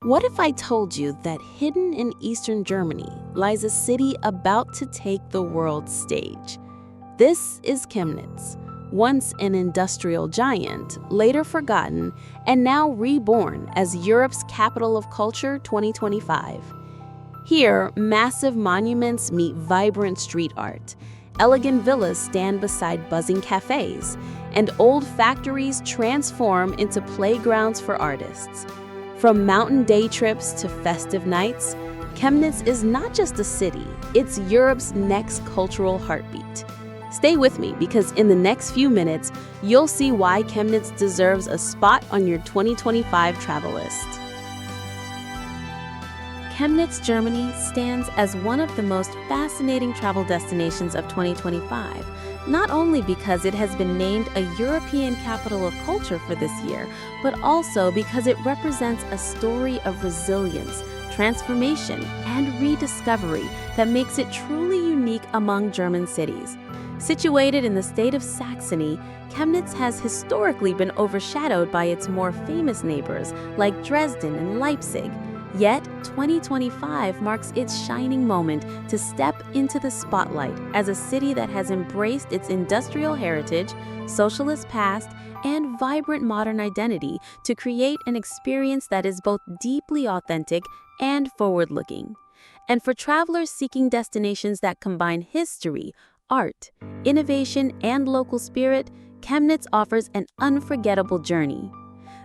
What if I told you that hidden in eastern Germany lies a city about to take the world stage? This is Chemnitz, once an industrial giant, later forgotten, and now reborn as Europe's Capital of Culture 2025. Here, massive monuments meet vibrant street art, elegant villas stand beside buzzing cafes, and old factories transform into playgrounds for artists. From mountain day trips to festive nights, Chemnitz is not just a city, it's Europe's next cultural heartbeat. Stay with me because in the next few minutes, you'll see why Chemnitz deserves a spot on your 2025 travel list. Chemnitz, Germany stands as one of the most fascinating travel destinations of 2025, not only because it has been named a European Capital of Culture for this year, but also because it represents a story of resilience, transformation, and rediscovery that makes it truly unique among German cities. Situated in the state of Saxony, Chemnitz has historically been overshadowed by its more famous neighbors like Dresden and Leipzig. Yet, 2025 marks its shining moment to step into the spotlight as a city that has embraced its industrial heritage, socialist past, and vibrant modern identity to create an experience that is both deeply authentic and forward-looking. And for travelers seeking destinations that combine history, art, innovation, and local spirit, Chemnitz offers an unforgettable journey.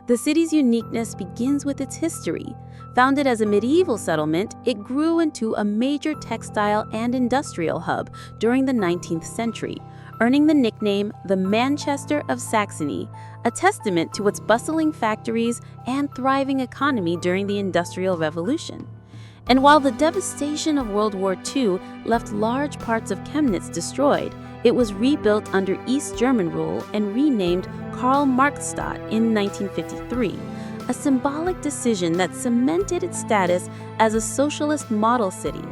The city's uniqueness begins with its history. Founded as a medieval settlement, it grew into a major textile and industrial hub during the 19th century, earning the nickname the Manchester of Saxony, a testament to its bustling factories and thriving economy during the Industrial Revolution. And while the devastation of World War II left large parts of Chemnitz destroyed, it was rebuilt under East German rule and renamed Karl-Marx-Stadt in 1953, a symbolic decision that cemented its status as a socialist model city.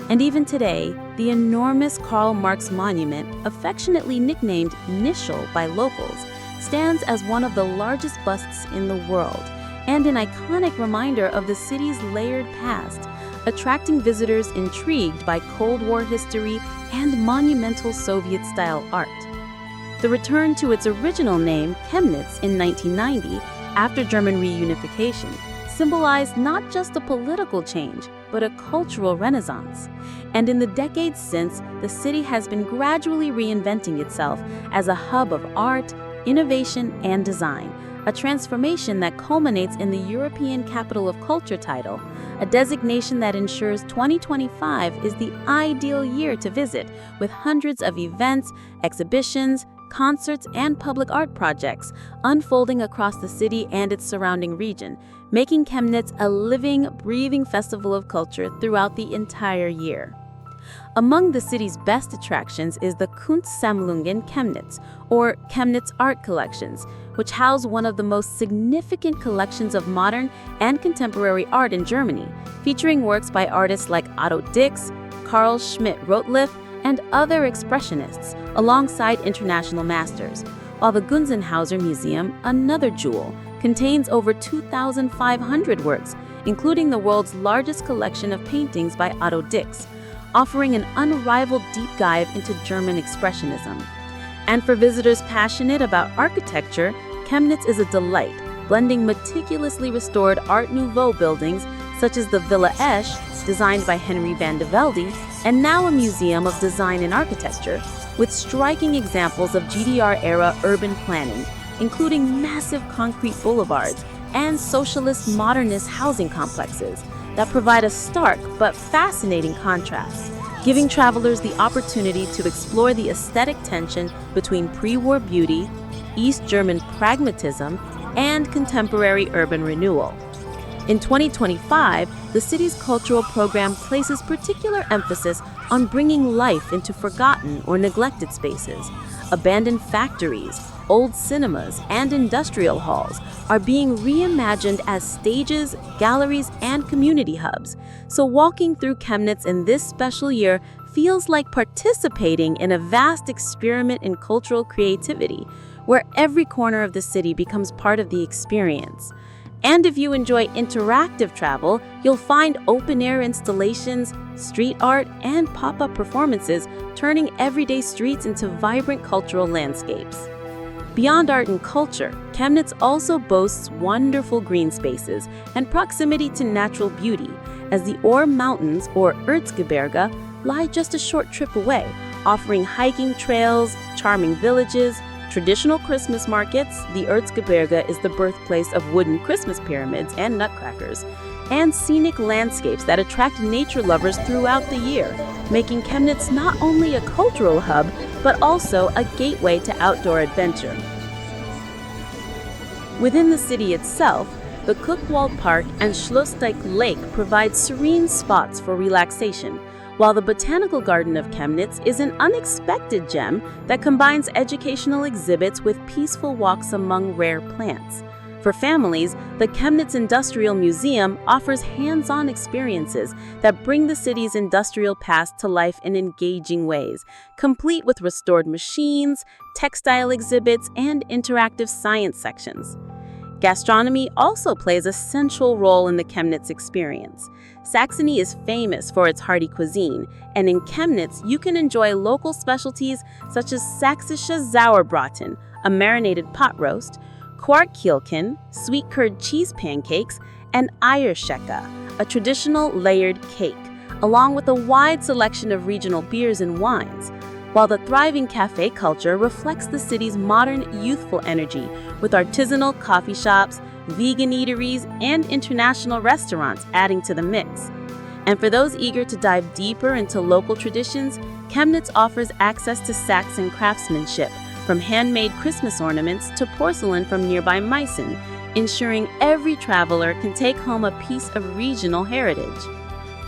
And even today, the enormous Karl Marx monument, affectionately nicknamed Nischel by locals, stands as one of the largest busts in the world and an iconic reminder of the city's layered past, attracting visitors intrigued by Cold War history and monumental Soviet-style art. The return to its original name, Chemnitz, in 1990, after German reunification, symbolized not just a political change, but a cultural renaissance. And in the decades since, the city has been gradually reinventing itself as a hub of art, innovation, and design, a transformation that culminates in the European Capital of Culture title, a designation that ensures 2025 is the ideal year to visit, with hundreds of events, exhibitions, concerts, and public art projects unfolding across the city and its surrounding region, making Chemnitz a living, breathing festival of culture throughout the entire year. Among the city's best attractions is the Kunstsammlungen Chemnitz, or Chemnitz Art Collections, which house one of the most significant collections of modern and contemporary art in Germany, featuring works by artists like Otto Dix, Carl Schmidt-Rottluff, and other expressionists, alongside international masters, while the Gunzenhauser Museum, another jewel, contains over 2,500 works, including the world's largest collection of paintings by Otto Dix, offering an unrivaled deep dive into German expressionism. And for visitors passionate about architecture, Chemnitz is a delight, blending meticulously restored Art Nouveau buildings such as the Villa Esch, designed by Henry van de Velde, and now a museum of design and architecture, with striking examples of GDR-era urban planning, including massive concrete boulevards and socialist modernist housing complexes that provide a stark but fascinating contrast, giving travelers the opportunity to explore the aesthetic tension between pre-war beauty, East German pragmatism, and contemporary urban renewal. In 2025, the city's cultural program places particular emphasis on bringing life into forgotten or neglected spaces. Abandoned factories, old cinemas, and industrial halls are being reimagined as stages, galleries, and community hubs. So walking through Chemnitz in this special year feels like participating in a vast experiment in cultural creativity, where every corner of the city becomes part of the experience. And if you enjoy interactive travel, you'll find open-air installations, street art, and pop-up performances, turning everyday streets into vibrant cultural landscapes. Beyond art and culture, Chemnitz also boasts wonderful green spaces and proximity to natural beauty, as the Ore Mountains, or Erzgebirge, lie just a short trip away, offering hiking trails, charming villages, traditional Christmas markets. The Erzgebirge is the birthplace of wooden Christmas pyramids and nutcrackers, and scenic landscapes that attract nature lovers throughout the year, making Chemnitz not only a cultural hub, but also a gateway to outdoor adventure. Within the city itself, the Kuckwald Park and Schlossdijk Lake provide serene spots for relaxation, while the Botanical Garden of Chemnitz is an unexpected gem that combines educational exhibits with peaceful walks among rare plants. For families, the Chemnitz Industrial Museum offers hands-on experiences that bring the city's industrial past to life in engaging ways, complete with restored machines, textile exhibits, and interactive science sections. Gastronomy also plays a central role in the Chemnitz experience. Saxony is famous for its hearty cuisine, and in Chemnitz you can enjoy local specialties such as Sächsische Sauerbraten, a marinated pot roast, Kwartkielken, sweet curd cheese pancakes, and Eierschecke, a traditional layered cake, along with a wide selection of regional beers and wines. While the thriving cafe culture reflects the city's modern, youthful energy, with artisanal coffee shops, vegan eateries, and international restaurants adding to the mix. And for those eager to dive deeper into local traditions, Chemnitz offers access to Saxon craftsmanship, from handmade Christmas ornaments to porcelain from nearby Meissen, ensuring every traveler can take home a piece of regional heritage.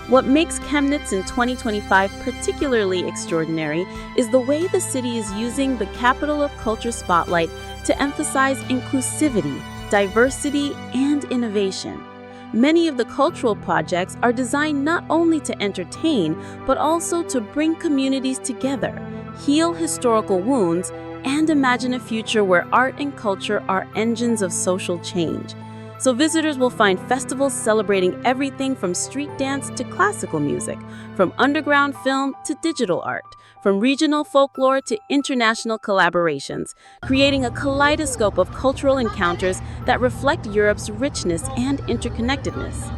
What makes Chemnitz in 2025 particularly extraordinary is the way the city is using the Capital of Culture spotlight to emphasize inclusivity, diversity, and innovation. Many of the cultural projects are designed not only to entertain, but also to bring communities together, heal historical wounds, and imagine a future where art and culture are engines of social change. So visitors will find festivals celebrating everything from street dance to classical music, from underground film to digital art, from regional folklore to international collaborations, creating a kaleidoscope of cultural encounters that reflect Europe's richness and interconnectedness.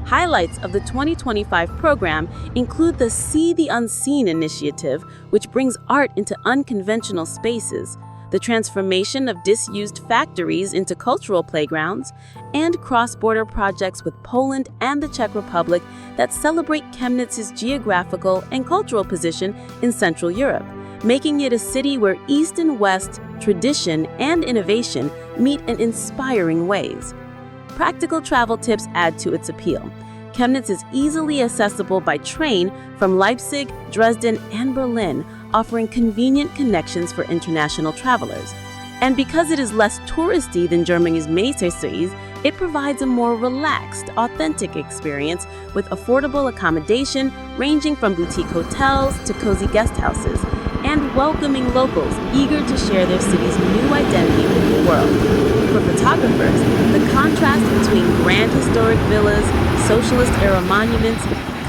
Highlights of the 2025 program include the See the Unseen initiative, which brings art into unconventional spaces, the transformation of disused factories into cultural playgrounds, and cross-border projects with Poland and the Czech Republic that celebrate Chemnitz's geographical and cultural position in Central Europe, making it a city where East and West, tradition, and innovation meet in inspiring ways. Practical travel tips add to its appeal. Chemnitz is easily accessible by train from Leipzig, Dresden, and Berlin, offering convenient connections for international travelers. And because it is less touristy than Germany's many cities, it provides a more relaxed, authentic experience with affordable accommodation ranging from boutique hotels to cozy guest houses, and welcoming locals eager to share their city's new identity with the world. For photographers, the contrast between grand historic villas, socialist-era monuments,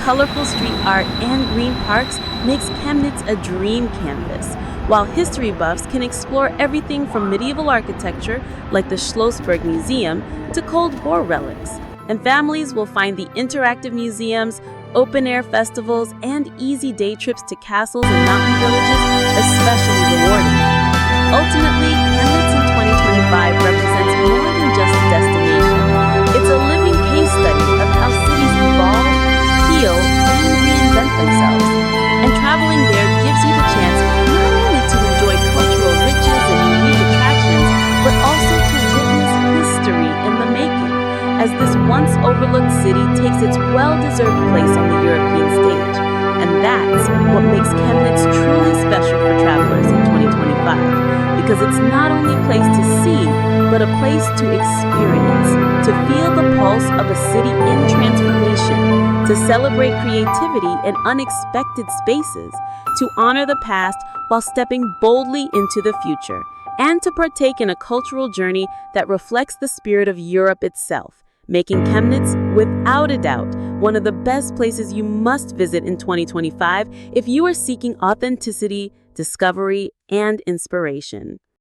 colorful street art, and green parks makes Chemnitz a dream canvas, while history buffs can explore everything from medieval architecture, like the Schlossberg Museum, to Cold War relics. And families will find the interactive museums, open-air festivals, and easy day trips to castles and mountain villages especially rewarding. Ultimately, Chemnitz in 2025 represents more than just a destination. It's a living case study of how cities evolve, heal, and reinvent themselves. And traveling there gives you the chance not only to enjoy cultural riches and unique attractions, but also to witness history in the making, as this once overlooked city takes its well-deserved place on the European stage. And that's what makes Chemnitz truly special for travelers in 2025, because it's not only a place to see, but a place to experience, to feel the pulse of a city in transformation, to celebrate creativity in unexpected spaces, to honor the past while stepping boldly into the future. and to partake in a cultural journey that reflects the spirit of Europe itself, making Chemnitz, without a doubt, one of the best places you must visit in 2025 if you are seeking authenticity, discovery, and inspiration.